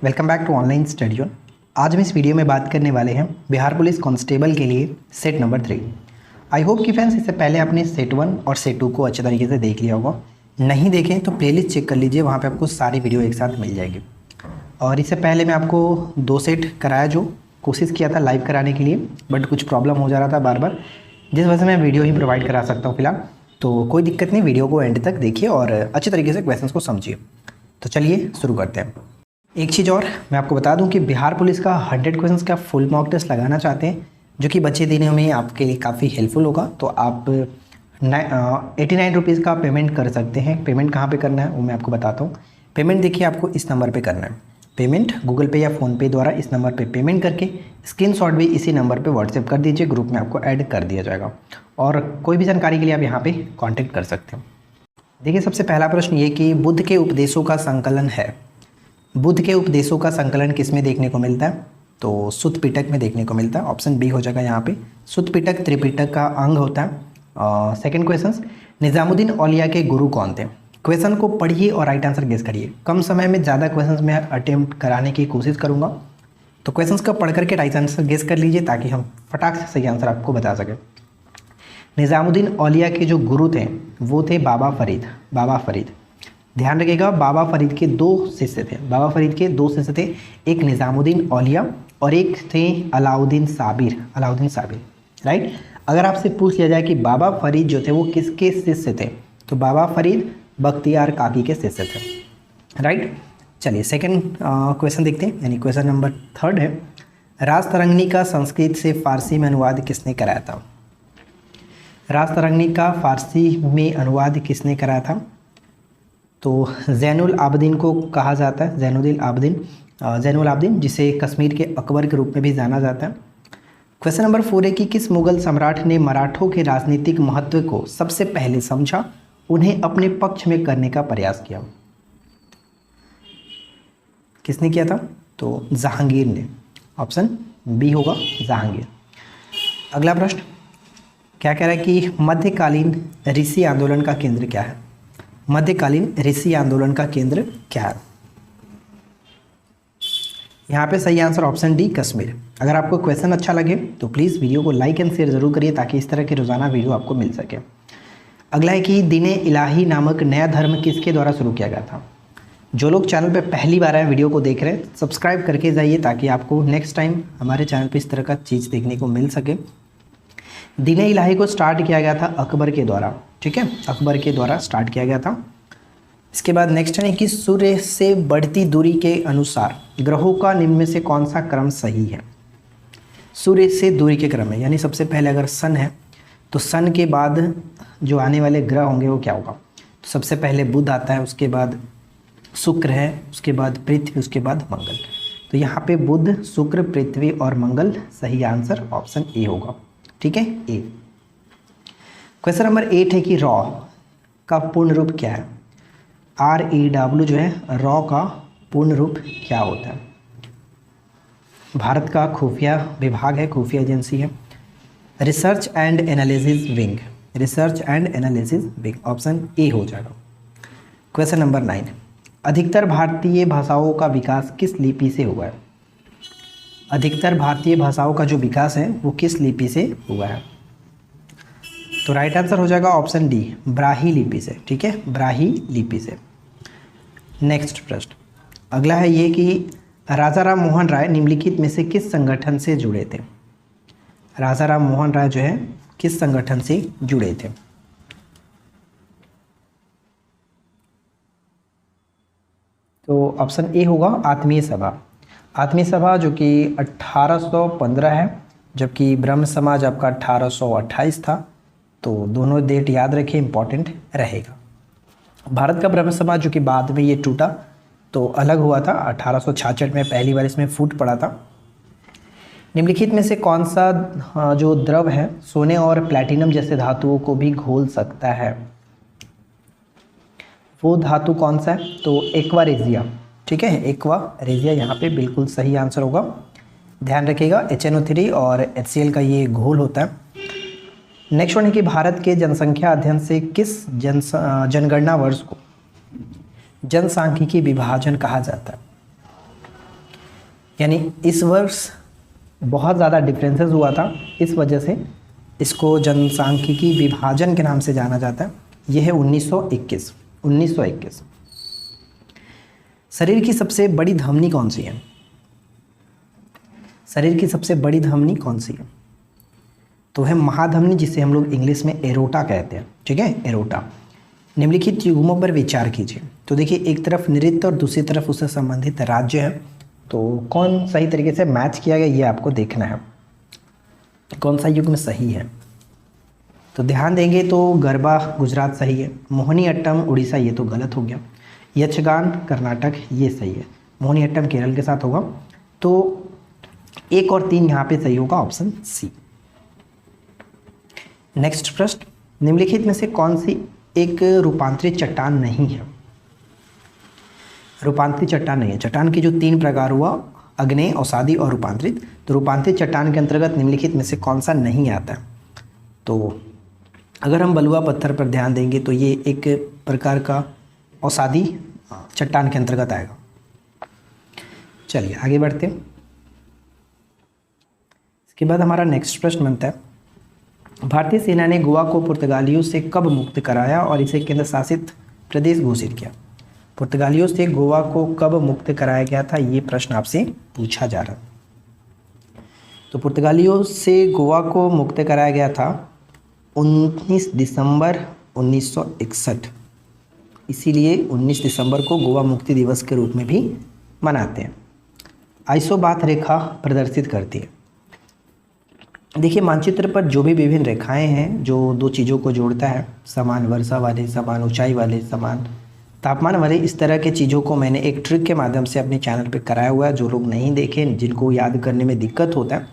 Welcome back to online study zone. आज हम इस वीडियो में बात करने वाले हैं बिहार पुलिस कांस्टेबल के लिए सेट नंबर 3। आई होप कि फ्रेंड्स इससे पहले आपने सेट 1 और सेट 2 को अच्छे तरीके से देख लिया होगा। नहीं देखें तो प्लेलिस्ट चेक कर लीजिए, वहाँ पे आपको सारी वीडियो एक साथ मिल जाएगी। और इससे पहले मैं आपको 2 सेट कराया, जो कोशिश किया था लाइव कराने के लिए, बट कुछ प्रॉब्लम हो जा रहा था बार बार, जिस वजह से मैं वीडियो ही प्रोवाइड करा सकता हूँ फिलहाल। तो कोई दिक्कत नहीं, वीडियो को एंड तक देखिए और अच्छे तरीके से क्वेश्चंस को समझिए। तो चलिए शुरू करते हैं। एक चीज़ और मैं आपको बता दूं कि बिहार पुलिस का 100 क्वेश्चंस का फुल मॉक टेस्ट लगाना चाहते हैं, जो कि बचे दिनों में आपके लिए काफ़ी हेल्पफुल होगा। तो आप 89 रुपीज़ का पेमेंट कर सकते हैं। पेमेंट कहाँ पे करना है वो मैं आपको बताता हूँ। पेमेंट देखिए, आपको इस नंबर पे करना है। पेमेंट गूगल पे या फ़ोनपे द्वारा इस नंबर पे पेमेंट करके स्क्रीनशॉट भी इसी नंबर पे व्हाट्सएप कर दीजिए, ग्रुप में आपको ऐड कर दिया जाएगा। और कोई भी जानकारी के लिए आप यहाँ पे कांटेक्ट कर सकते हैं। देखिए, सबसे पहला प्रश्न ये कि बुद्ध के उपदेशों का संकलन है। बुद्ध के उपदेशों का संकलन किस में देखने को मिलता है? तो सुत्त पिटक में देखने को मिलता है। ऑप्शन बी हो जाएगा यहाँ पे। सुत्त पिटक त्रिपिटक का अंग होता है। सेकंड क्वेश्चन, निज़ामुद्दीन औलिया के गुरु कौन थे? क्वेश्चन को पढ़िए और राइट आंसर गेस करिए। कम समय में ज़्यादा क्वेश्चंस मैं अटेम्प्ट कराने की कोशिश करूँगा, तो क्वेश्चंस को पढ़ करके राइट आंसर गेस कर लीजिए ताकि हम फटाक से सही आंसर आपको बता सकें। निज़ामुद्दीन औलिया के जो गुरु थे वो थे बाबा फरीद। बाबा फरीद, ध्यान रखिएगा, बाबा फरीद के 2 शिष्य थे। बाबा फरीद के 2 शिष्य थे, एक निज़ामुद्दीन औलिया और एक थे अलाउद्दीन साबिर। अलाउद्दीन साबिर, राइट। अगर आपसे पूछ लिया जाए कि बाबा फरीद जो थे वो किसके शिष्य थे, तो बाबा फरीद बख्तियार काकी के शिष्य थे, राइट। चलिए सेकंड क्वेश्चन देखते हैं, यानी क्वेश्चन नंबर 3 है, राजतरंगिणी का संस्कृत से फारसी में अनुवाद किसने कराया था? राजतरंगिणी का फारसी में अनुवाद किसने कराया था? तो ज़ैनुल आबदीन को कहा जाता है। ज़ैनुल आबदीन, जिसे कश्मीर के अकबर के रूप में भी जाना जाता है। क्वेश्चन नंबर 4 है कि किस मुगल सम्राट ने मराठों के राजनीतिक महत्व को सबसे पहले समझा, उन्हें अपने पक्ष में करने का प्रयास किया? किसने किया था? तो जहांगीर ने। ऑप्शन बी होगा, जहांगीर। अगला प्रश्न क्या कह रहा है कि मध्यकालीन ऋषि आंदोलन का केंद्र क्या है? मध्यकालीन ऋषि आंदोलन का केंद्र क्या है? यहाँ पे सही आंसर ऑप्शन डी, कश्मीर। अगर आपको क्वेश्चन अच्छा लगे तो प्लीज़ वीडियो को लाइक एंड शेयर जरूर करिए ताकि इस तरह के रोजाना वीडियो आपको मिल सके। अगला है कि दीन इलाही नामक नया धर्म किसके द्वारा शुरू किया गया था? जो लोग चैनल पे पहली बार आए वीडियो को देख रहे हैं, सब्सक्राइब करके जाइए ताकि आपको नेक्स्ट टाइम हमारे चैनल पर इस तरह का चीज़ देखने को मिल सके। दीन इलाही को स्टार्ट किया गया था अकबर के द्वारा, ठीक है, अकबर के द्वारा स्टार्ट किया गया था। इसके बाद नेक्स्ट है कि सूर्य से बढ़ती दूरी के अनुसार ग्रहों का निम्न में से कौन सा क्रम सही है? सूर्य से दूरी के क्रम है, यानी सबसे पहले अगर सन है तो सन के बाद जो आने वाले ग्रह होंगे वो क्या होगा? तो सबसे पहले बुध आता है, उसके बाद शुक्र है, उसके बाद पृथ्वी, उसके बाद मंगल। तो यहाँ पे बुध, शुक्र, पृथ्वी और मंगल सही आंसर ऑप्शन ए होगा, ठीक है, ए। क्वेश्चन नंबर 8 है कि रॉ का पूर्ण रूप क्या है? REW जो है रॉ का पूर्ण रूप क्या होता है? भारत का खुफिया विभाग है, खुफिया एजेंसी है। Research and analysis wing, research and analysis wing, option A हो जाएगा। क्वेश्चन नंबर 9, अधिकतर भारतीय भाषाओं का विकास किस लिपि से हुआ है? अधिकतर भारतीय भाषाओं का जो विकास है वो किस लिपि से हुआ है? तो राइट आंसर हो जाएगा ऑप्शन डी, ब्राही लिपि से, ठीक है, ब्राही लिपि से। नेक्स्ट प्रश्न अगला है ये कि राजा राम मोहन राय निम्नलिखित में से किस संगठन से जुड़े थे? राजा राम मोहन राय जो है किस संगठन से जुड़े थे? तो ऑप्शन ए होगा, आत्मीय सभा। आत्मीय सभा जो कि 1815 है, जबकि ब्रह्म समाज आपका 1828 था। तो दोनों डेट याद रखें, इंपॉर्टेंट रहेगा। भारत का ब्रह्म समाज जो कि बाद में ये टूटा तो अलग हुआ था, 1866 में पहली बार इसमें फूट पड़ा था। निम्नलिखित में से कौन सा जो द्रव है सोने और प्लैटिनम जैसे धातुओं को भी घोल सकता है? वो धातु कौन सा है? तो एक्वा रेजिया, ठीक है, एक्वा रेजिया यहाँ पे बिल्कुल सही आंसर होगा। ध्यान रखिएगा, HNO3 और HCl का ये घोल होता है। नेक्स्ट वन है कि भारत के जनसंख्या अध्ययन से किस जनगणना वर्ष को जनसांख्यिकी विभाजन कहा जाता है? यानी इस वर्ष बहुत ज़्यादा डिफरेंसेस हुआ था, इस वजह से इसको जनसांख्यिकी विभाजन के नाम से जाना जाता है। यह है 1921। 1921। शरीर की सबसे बड़ी धमनी कौन सी है? शरीर की सबसे बड़ी धमनी कौन सी है? तो है महाधमनी, जिसे हम लोग इंग्लिश में एरोटा कहते हैं। ठीक है, एरोटा। निम्नलिखित युग्मों पर विचार कीजिए। तो देखिए, एक तरफ नृत्य और दूसरी तरफ उससे संबंधित राज्य है, तो कौन सही तरीके से मैच किया गया ये आपको देखना है, कौन सा युग्म सही है। तो ध्यान देंगे तो गरबा गुजरात सही है, मोहिनी अट्टम उड़ीसा ये तो गलत हो गया, यक्षगान कर्नाटक ये सही है, मोहिनी अट्टम केरल के साथ होगा। तो 1 और 3 यहाँ पे सही होगा, ऑप्शन सी। नेक्स्ट प्रश्न, निम्नलिखित में से कौन सी एक रूपांतरित चट्टान नहीं है? रूपांतरित चट्टान नहीं है। चट्टान के जो 3 प्रकार हुआ, अग्नेय, अवसादी और रूपांतरित, तो रूपांतरित चट्टान के अंतर्गत निम्नलिखित में से कौन सा नहीं आता? तो अगर हम बलुआ पत्थर पर ध्यान देंगे तो ये एक प्रकार का अवसादी चट्टान के अंतर्गत आएगा। चलिए आगे बढ़ते हैं। इसके बाद हमारा नेक्स्ट प्रश्न बनता है, भारतीय सेना ने गोवा को पुर्तगालियों से कब मुक्त कराया और इसे केंद्र शासित प्रदेश घोषित किया? पुर्तगालियों से गोवा को कब मुक्त कराया गया था, ये प्रश्न आपसे पूछा जा रहा है। तो पुर्तगालियों से गोवा को मुक्त कराया गया था 19 दिसंबर 1961। इसीलिए 19 दिसंबर को गोवा मुक्ति दिवस के रूप में भी मनाते हैं। आइसोबाथ रेखा प्रदर्शित करती है। देखिए, मानचित्र पर जो भी विभिन्न रेखाएं हैं जो 2 चीज़ों को जोड़ता है, समान वर्षा वाले, समान ऊंचाई वाले, समान तापमान वाले, इस तरह के चीज़ों को मैंने एक ट्रिक के माध्यम से अपने चैनल पे कराया हुआ है। जो लोग नहीं देखे, जिनको याद करने में दिक्कत होता है,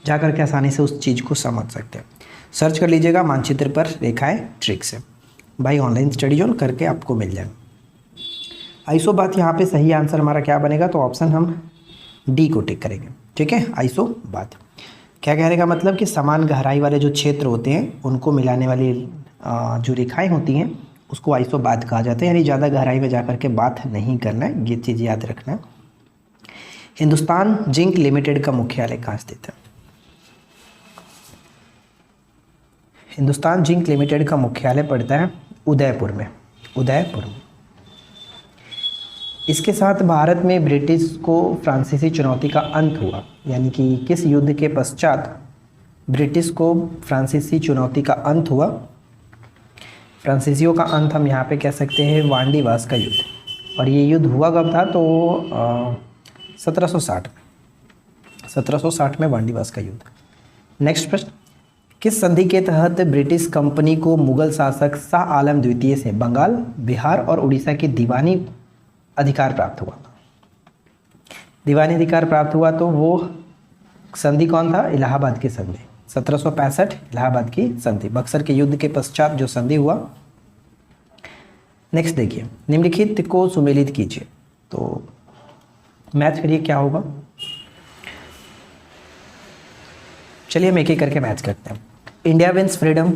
जा कर के आसानी से उस चीज़ को समझ सकते हैं। सर्च कर लीजिएगा मानचित्र पर रेखाएँ ट्रिक से, भाई ऑनलाइन स्टडी जोन करके आपको मिल जाए। आइसोबाथ यहाँ पे सही आंसर हमारा क्या बनेगा? तो ऑप्शन हम डी को टिक करेंगे। ठीक है, आइसोबाथ क्या कहने का मतलब कि समान गहराई वाले जो क्षेत्र होते हैं उनको मिलाने वाली जो रेखाएं होती हैं उसको आइसोबाथ कहा जाता है। यानी ज़्यादा गहराई में जाकर के बात नहीं करना है, ये चीज़ याद रखना है। हिंदुस्तान जिंक लिमिटेड का मुख्यालय कहाँ स्थित है? हिंदुस्तान जिंक लिमिटेड का मुख्यालय पड़ता है उदयपुर में। उदयपुर में। इसके साथ भारत में ब्रिटिश को फ्रांसीसी चुनौती का अंत हुआ, यानी कि किस युद्ध के पश्चात ब्रिटिश को फ्रांसीसी चुनौती का अंत हुआ? फ्रांसीसियों का अंत हम यहाँ पे कह सकते हैं वांडीवास का युद्ध। और ये युद्ध हुआ कब था? तो 1760 में वांडीवास का युद्ध। नेक्स्ट प्रश्न, किस संधि के तहत ब्रिटिश कंपनी को मुगल शासक शाह आलम द्वितीय से बंगाल, बिहार और उड़ीसा की दीवानी अधिकार प्राप्त हुआ? दीवानी अधिकार प्राप्त हुआ तो वो संधि कौन था? इलाहाबाद की संधि। 1765 इलाहाबाद की संधि, बक्सर के युद्ध के पश्चात जो संधि हुआ। नेक्स्ट देखिए, निम्नलिखित को सुमेलित कीजिए। तो मैच करिए क्या होगा। चलिए हम एक एक करके मैच करते हैं। India wins freedom,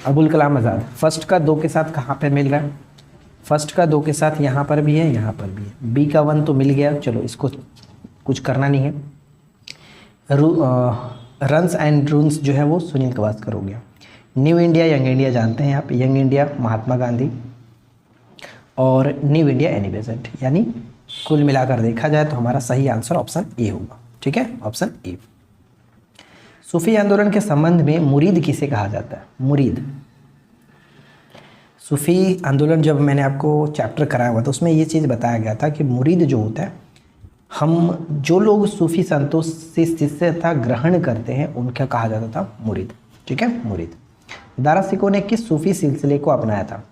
Abul Kalam Azad. First का 2 के साथ कहाँ पे मिल रहा है? फर्स्ट का 2 के साथ यहाँ पर भी है, यहाँ पर भी है। बी का 1 तो मिल गया, चलो इसको कुछ करना नहीं है। रन्स एंड ड्रून्स जो है वो सुनील गावस्कर हो गया। न्यू इंडिया, यंग इंडिया जानते हैं आप, यंग इंडिया महात्मा गांधी, और न्यू इंडिया एनी बेसेंट। यानी कुल मिलाकर देखा जाए तो हमारा सही आंसर ऑप्शन ए होगा। ठीक है, ऑप्शन ए। सूफी आंदोलन के संबंध में मुरीद किसे कहा जाता है? मुरीद। सूफी आंदोलन जब मैंने आपको चैप्टर कराया हुआ था उसमें ये चीज़ बताया गया था कि मुरीद जो होता है, हम जो लोग सूफी संतों से शिष्यता ग्रहण करते हैं उनका कहा जाता था मुरीद। ठीक है, मुरीद। दारा सिकों ने किस सूफी सिलसिले को अपनाया था?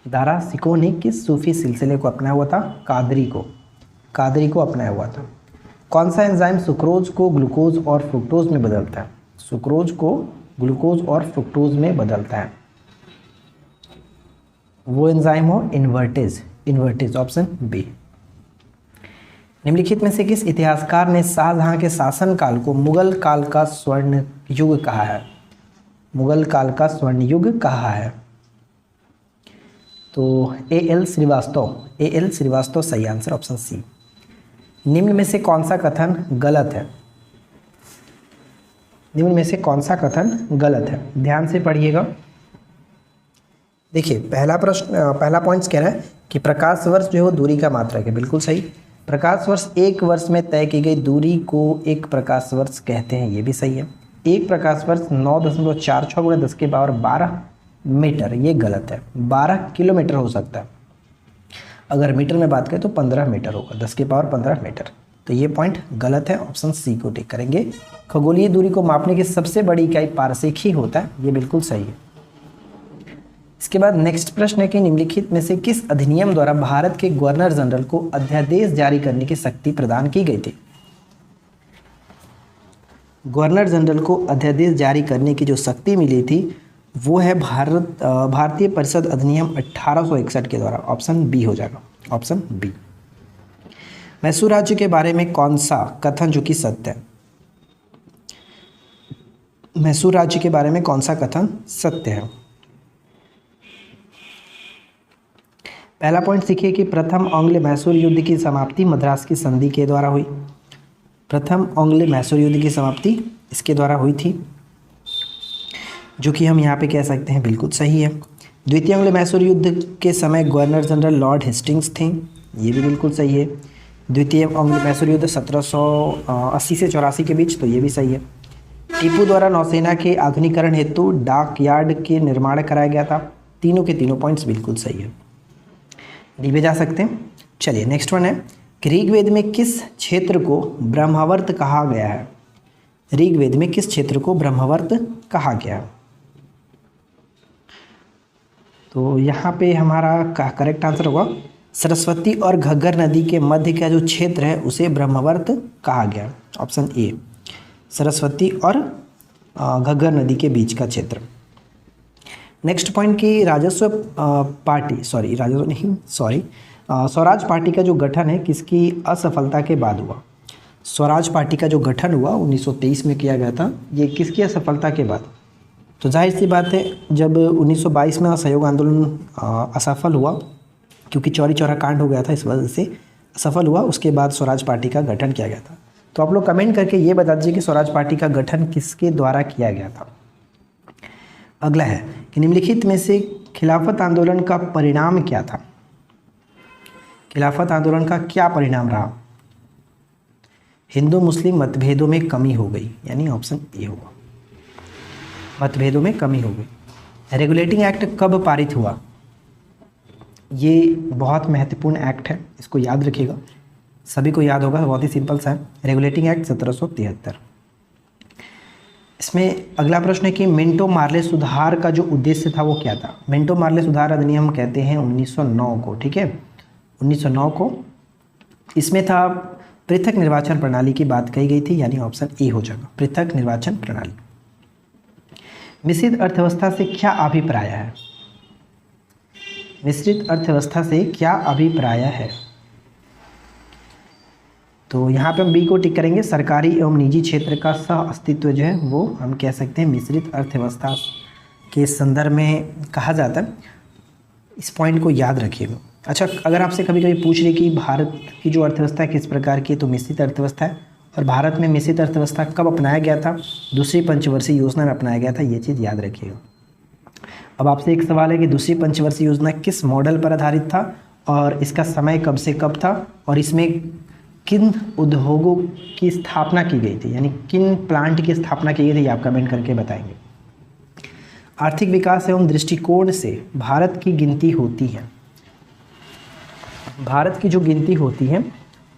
दारा सिकों ने किस सूफी सिलसिले को अपनाया हुआ था? कादरी को। कादरी को अपनाया हुआ था। कौन सा एंजाइम सुक्रोज को ग्लूकोज और फ्रुक्टोज में बदलता है? सुक्रोज को ग्लूकोज और फ्रुक्टोज में बदलता है। वो एंजाइम हो इन्वर्टेज। Invertase, option B. निम्नलिखित में से किस इतिहासकार ने शाहजहां के शासनकाल को मुगल काल का स्वर्ण युग कहा है? मुगल काल का स्वर्ण युग कहा है? तो A L Srivastava. A L Srivastava सही आंसर, ऑप्शन सी। निम्न में से कौन सा कथन गलत है? निम्न में से कौन सा कथन गलत है? ध्यान से पढ़िएगा। देखिए पहला प्रश्न, पहला पॉइंट्स कह रहा है कि प्रकाश वर्ष जो है वो दूरी का मात्रक है। बिल्कुल सही। प्रकाश वर्ष एक वर्ष में तय की गई दूरी को एक प्रकाश वर्ष कहते हैं, ये भी सही है। एक प्रकाश वर्ष 9.46 गुणा 10 के पावर 12 मीटर, ये गलत है। 12 किलोमीटर हो सकता है, अगर मीटर में बात करें तो 15 मीटर होगा, 10 के पावर 15 मीटर। तो ये पॉइंट गलत है, ऑप्शन सी को टिक करेंगे। खगोलीय दूरी को मापने की सबसे बड़ी इकाई पारसेक ही होता है, ये बिल्कुल सही है। इसके बाद नेक्स्ट प्रश्न है कि निम्नलिखित में से किस अधिनियम द्वारा भारत के गवर्नर जनरल को अध्यादेश जारी करने की शक्ति प्रदान की गई थी? गवर्नर जनरल को अध्यादेश जारी करने की जो शक्ति मिली थी वो है भारतीय परिषद अधिनियम 1861 के द्वारा। ऑप्शन बी हो जाएगा, ऑप्शन बी। मैसूर राज्य के बारे में कौन सा कथन जो कि सत्य है? मैसूर राज्य के बारे में कौन सा कथन सत्य है? पहला पॉइंट सीखिए कि प्रथम आंग्ल मैसूर युद्ध की समाप्ति मद्रास की संधि के द्वारा हुई। प्रथम आंग्ल मैसूर युद्ध की समाप्ति इसके द्वारा हुई थी, जो कि हम यहाँ पे कह सकते हैं बिल्कुल सही है। द्वितीय आंग्ल मैसूर युद्ध के समय गवर्नर जनरल लॉर्ड हेस्टिंग्स थे, ये भी बिल्कुल सही है। द्वितीय आंग्ल मैसूर युद्ध 1780 से 84 के बीच, तो ये भी सही है। टीपू द्वारा नौसेना के आधुनिकीकरण हेतु डाक यार्ड के निर्माण कराया गया था। तीनों के तीनों पॉइंट्स बिल्कुल सही है, डी पे जा सकते हैं। चलिए नेक्स्ट वन है कि ऋग्वेद में किस क्षेत्र को ब्रह्मावर्त कहा गया है? ऋग्वेद में किस क्षेत्र को ब्रह्मावर्त कहा गया है? तो यहाँ पे हमारा करेक्ट आंसर होगा सरस्वती और घग्गर नदी के मध्य का जो क्षेत्र है उसे ब्रह्मावर्त कहा गया। ऑप्शन ए, सरस्वती और घग्गर नदी के बीच का क्षेत्र। नेक्स्ट पॉइंट की राजस्व पार्टी स्वराज पार्टी का जो गठन है किसकी असफलता के बाद हुआ? स्वराज पार्टी का जो गठन हुआ 1923 में किया गया था, ये किसकी असफलता के बाद? तो जाहिर सी बात है जब 1922 में असहयोग आंदोलन असफल हुआ, क्योंकि चौरी चौरा कांड हो गया था, इस वजह से असफल हुआ, उसके बाद स्वराज पार्टी का गठन किया गया था। तो आप लोग कमेंट करके ये बता दीजिए कि स्वराज पार्टी का गठन किसके द्वारा किया गया था। अगला है कि निम्नलिखित में से खिलाफत आंदोलन का परिणाम क्या था? खिलाफत आंदोलन का क्या परिणाम रहा? हिंदू मुस्लिम मतभेदों में कमी हो गई, यानी ऑप्शन ए होगा, मतभेदों में कमी हो गई। रेगुलेटिंग एक्ट कब पारित हुआ? ये बहुत महत्वपूर्ण एक्ट है, इसको याद रखिएगा, सभी को याद होगा, बहुत ही सिंपल सा है। Regulating act 1773। इसमें अगला प्रश्न है कि मिंटो मार्ले सुधार का जो उद्देश्य था वो क्या था? मिंटो मार्ले सुधार अधिनियम कहते हैं 1909 को, ठीक है, 1909 को। इसमें था पृथक निर्वाचन प्रणाली की बात कही गई थी, यानी ऑप्शन ए हो जाएगा, पृथक निर्वाचन प्रणाली। मिश्रित अर्थव्यवस्था से क्या अभिप्राय है? मिश्रित अर्थव्यवस्था से क्या अभिप्राय है? तो यहाँ पे हम बी को टिक करेंगे। सरकारी एवं निजी क्षेत्र का सह अस्तित्व जो है वो हम कह सकते हैं मिश्रित अर्थव्यवस्था के संदर्भ में कहा जाता है। इस पॉइंट को याद रखिएगा। अच्छा, अगर आपसे कभी कभी पूछ रहे कि भारत की जो अर्थव्यवस्था है किस प्रकार की है, तो मिश्रित अर्थव्यवस्था है। और भारत में मिश्रित अर्थव्यवस्था कब अपनाया गया था? दूसरी पंचवर्षीय योजना में अपनाया गया था, ये चीज़ याद रखिएगा। अब आपसे एक सवाल है कि दूसरी पंचवर्षीय योजना किस मॉडल पर आधारित था और इसका समय कब से कब था और इसमें किन उद्योगों की स्थापना की गई थी, यानी किन प्लांट की स्थापना की गई थी, आप कमेंट करके बताएंगे। आर्थिक विकास एवं दृष्टिकोण से भारत की गिनती होती है, भारत की जो गिनती होती है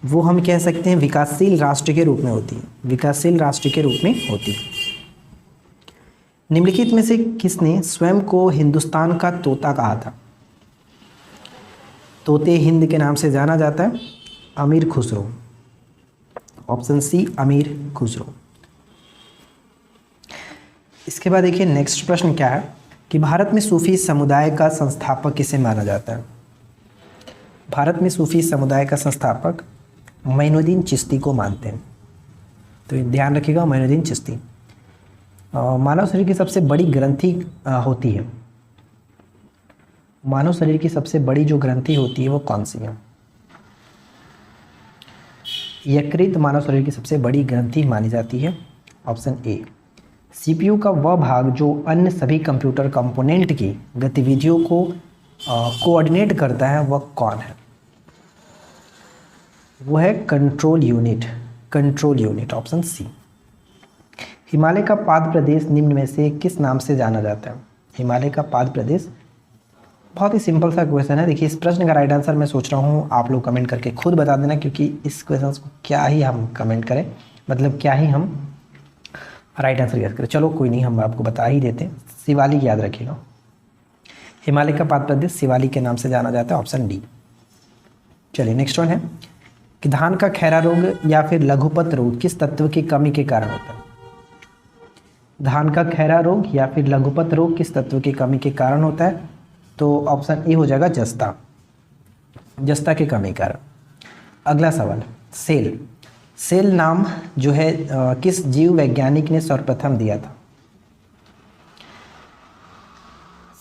वो हम कह सकते हैं विकासशील राष्ट्र के रूप में होती है, विकासशील राष्ट्र के रूप में होती है। निम्नलिखित में से किसने स्वयं को हिंदुस्तान का तोता कहा था? तोते हिंद के नाम से जाना जाता है अमीर खुसरो। ऑप्शन सी, अमीर खुसरो। इसके बाद देखिए नेक्स्ट प्रश्न क्या है कि भारत में सूफी समुदाय का संस्थापक किसे माना जाता है? भारत में सूफी समुदाय का संस्थापक मोइनुद्दीन चिश्ती को मानते हैं। तो ध्यान रखिएगा, मोइनुद्दीन चिश्ती। मानव शरीर की सबसे बड़ी ग्रंथि होती है, मानव शरीर की सबसे बड़ी जो ग्रंथि होती है वो कौन सी है? यकृत मानव शरीर की सबसे बड़ी ग्रंथि मानी जाती है? Option A. सीपीयू का वह भाग जो अन्य सभी कंप्यूटर कंपोनेंट की गतिविधियों को कोऑर्डिनेट करता है वह कौन है? वो है control unit. Control unit, option C. Himalaya का पाद प्रदेश निम्न में से किस नाम से जाना जाता है? हिमालय का पाद प्रदेश, बहुत ही सिंपल सा क्वेश्चन है। देखिए, इस प्रश्न का राइट आंसर मैं सोच रहा हूँ आप लोग कमेंट करके खुद बता देना, क्योंकि इस क्वेश्चन को क्या ही हम कमेंट करें, मतलब क्या ही हम राइट आंसर गेस करें। चलो कोई नहीं, हम आपको बता ही देते हैं। शिवालिक याद रखिएगा, हिमालय का पाद प्रदेश शिवालिक के नाम से जाना जाता है, ऑप्शन डी। चलिए नेक्स्ट वन है कि धान का खैरा रोग या फिर लघुपत रोग किस तत्व की कमी के कारण होता है? धान का खैरा रोग या फिर लघुपत रोग किस तत्व की कमी के कारण होता है? तो ऑप्शन ए हो जाएगा जस्ता, जस्ता की कमी के कारण। अगला सवाल, सेल। सेल नाम जो है किस जीव वैज्ञानिक ने सर्वप्रथम दिया था?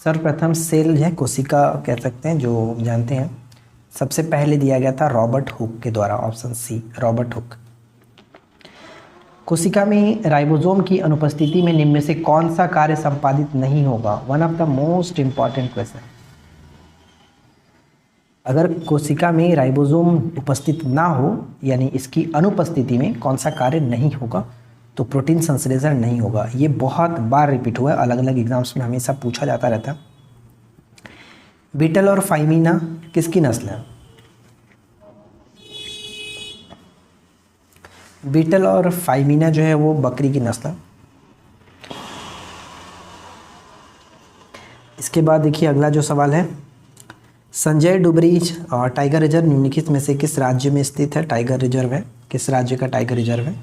सर्वप्रथम सेल है कोशिका कह सकते हैं, जो जानते हैं, सबसे पहले दिया गया था रॉबर्ट हुक के द्वारा, ऑप्शन सी, रॉबर्ट हुक। कोशिका में राइबोसोम की अनुपस्थिति में निम्न में से कौन सा कार्य संपादित नहीं होगा? One of the most important question. अगर कोशिका में राइबोसोम उपस्थित ना हो, यानी इसकी अनुपस्थिति में कौन सा कार्य नहीं होगा, तो प्रोटीन संश्लेषण नहीं होगा। ये बहुत बार रिपीट हुआ है, अलग अलग एग्जाम्स में हमेशा पूछा जाता रहता है। बीटल और फाइमीना किसकी नस्ल है? बीटल और फाइमीना जो है वो बकरी की नस्ल है। इसके बाद देखिए अगला जो सवाल है, संजय डुबरी टाइगर रिजर्व निम्नलिखित में से किस राज्य में स्थित है? टाइगर रिजर्व है, किस राज्य का टाइगर रिजर्व है?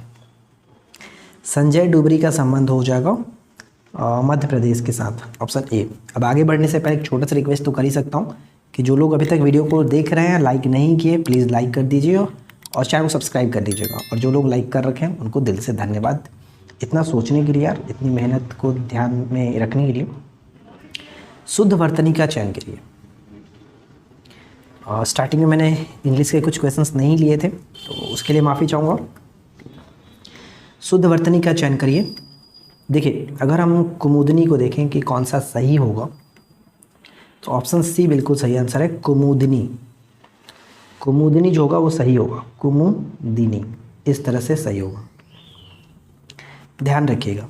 संजय डुबरी का संबंध हो जाएगा मध्य प्रदेश के साथ, ऑप्शन ए। अब आगे बढ़ने से पहले एक छोटा सा रिक्वेस्ट तो कर ही सकता हूँ कि जो लोग अभी तक वीडियो को देख रहे हैं, लाइक नहीं किए, प्लीज़ लाइक कर दीजिए और चैनल को सब्सक्राइब कर दीजिएगा। और जो लोग लाइक कर रखे हैं उनको दिल से धन्यवाद, इतना सोचने के लिए यार, इतनी मेहनत को ध्यान में रखने के लिए। शुद्ध वर्तनी का चयन करिए। स्टार्टिंग में मैंने इंग्लिश के कुछ क्वेश्चंस नहीं लिए थे, तो उसके लिए माफ़ी चाहूँगा। शुद्ध वर्तनी का चयन करिए। देखिए, अगर हम कुमुदनी को देखें कि कौन सा सही होगा, तो ऑप्शन सी बिल्कुल सही आंसर है, कुमुदनी। कुमुदनी जो होगा वो सही होगा, कुमुदिनी, इस तरह से सही होगा। ध्यान रखिएगा,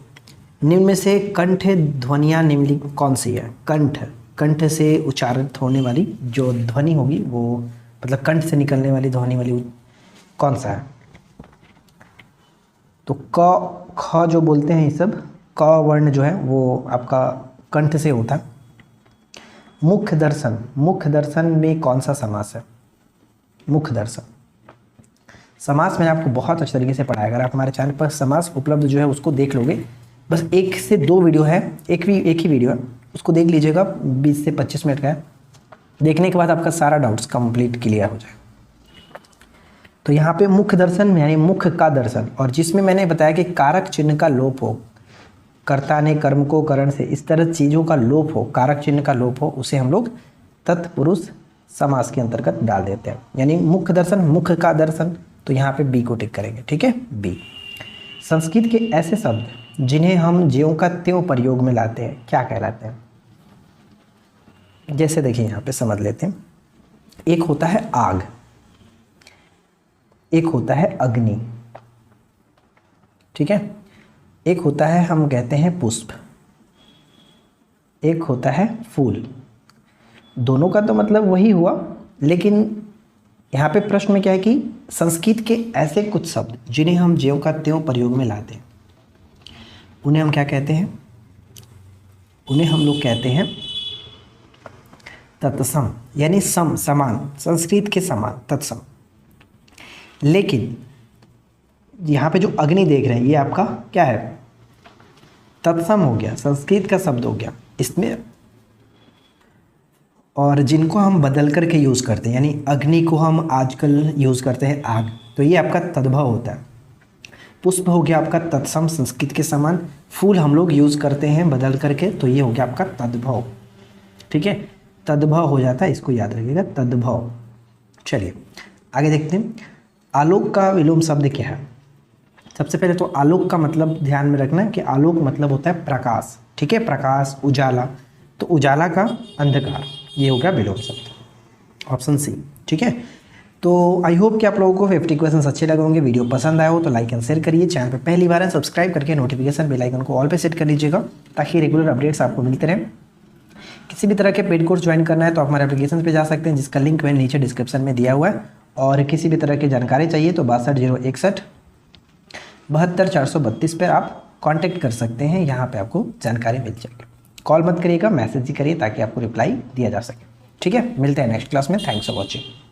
निम्न में से कंठ ध्वनियाँ निम्नलिखित कौन सी है? कंठ, कंठ से उच्चारित होने वाली जो ध्वनि होगी, वो मतलब कंठ से निकलने वाली ध्वनि वाली कौन सा है? तो क ख जो बोलते हैं ये सब, क वर्ण जो है वो आपका कंठ से होता है। मुख्य दर्शन, मुख्य दर्शन में कौन सा समास है? मुख्य दर्शन समास मैंने आपको बहुत अच्छे तरीके से पढ़ाया। अगर आप हमारे चैनल पर समास उपलब्ध जो है उसको देख लोगे, बस 1 से 2 वीडियो है, एक ही वीडियो है, उसको देख लीजिएगा, 20 से 25 मिनट का है। देखने के बाद आपका सारा डाउट्स कंप्लीट क्लियर हो जाएगा। तो यहाँ पे मुख्य दर्शन यानी मुख्य का दर्शन, और जिसमें मैंने बताया कि कारक चिन्ह का लोप हो, कर्ता ने कर्म को करण से, इस तरह चीज़ों का लोप हो, कारक चिन्ह का लोप हो, उसे हम लोग तत्पुरुष समास के अंतर्गत डाल देते हैं। यानी मुख्य दर्शन, मुख्य का दर्शन, तो यहाँ पे बी को टिक करेंगे, ठीक है, बी। संस्कृत के ऐसे शब्द जिन्हें हम ज्यों का त्यों प्रयोग में लाते हैं क्या कहलाते हैं? जैसे देखिए यहाँ पे समझ लेते हैं। एक होता है आग, एक होता है अग्नि, ठीक है, एक होता है हम कहते हैं पुष्प, एक होता है फूल। दोनों का तो मतलब वही हुआ, लेकिन यहाँ पे प्रश्न में क्या है कि संस्कृत के ऐसे कुछ शब्द जिन्हें हम ज्यों का त्यों प्रयोग में लाते हैं, उन्हें हम क्या कहते हैं? उन्हें हम लोग कहते हैं तत्सम, यानी सम, समान, संस्कृत के समान, तत्सम। लेकिन यहाँ पे जो अग्नि देख रहे हैं ये आपका क्या है? तत्सम हो गया, संस्कृत का शब्द हो गया इसमें, और जिनको हम बदल करके यूज़ करते हैं, यानी अग्नि को हम आजकल यूज़ करते हैं आग, तो ये आपका तद्भव होता है। पुष्प हो गया आपका तत्सम, संस्कृत के समान। फूल हम लोग यूज़ करते हैं बदल करके, तो ये हो गया आपका तद्भव, ठीक है, तद्भव हो जाता है, इसको याद रखिएगा, तद्भव। चलिए आगे देखते हैं। आलोक का विलोम शब्द क्या है? सबसे पहले तो आलोक का मतलब ध्यान में रखना कि आलोक मतलब होता है प्रकाश, ठीक है, प्रकाश, उजाला। तो उजाला का अंधकार, ये हो गया विलोम शब्द, ऑप्शन सी, ठीक है। तो आई होप कि आप लोगों को 50 क्वेश्चंस अच्छे लगे होंगे। वीडियो पसंद आया हो तो लाइक एंड शेयर करिए। चैनल पे पहली बार है सब्सक्राइब करके नोटिफिकेशन बेल आइकन को ऑल पे सेट कर लीजिएगा ताकि रेगुलर अपडेट्स आपको मिलते रहें। किसी भी तरह के पेड कोर्स ज्वाइन करना है तो आप हमारे एप्लीकेशन पे जा सकते हैं जिसका लिंक मैंने नीचे डिस्क्रिप्शन में दिया हुआ है। और किसी भी तरह की जानकारी चाहिए तो 6201 72 432 पर आप कांटेक्ट कर सकते हैं, यहाँ पे आपको जानकारी मिल जाएगी। कॉल मत करिएगा, मैसेज ही करिए ताकि आपको रिप्लाई दिया जा सके, ठीक है। मिलते हैं नेक्स्ट क्लास में। Thanks for watching.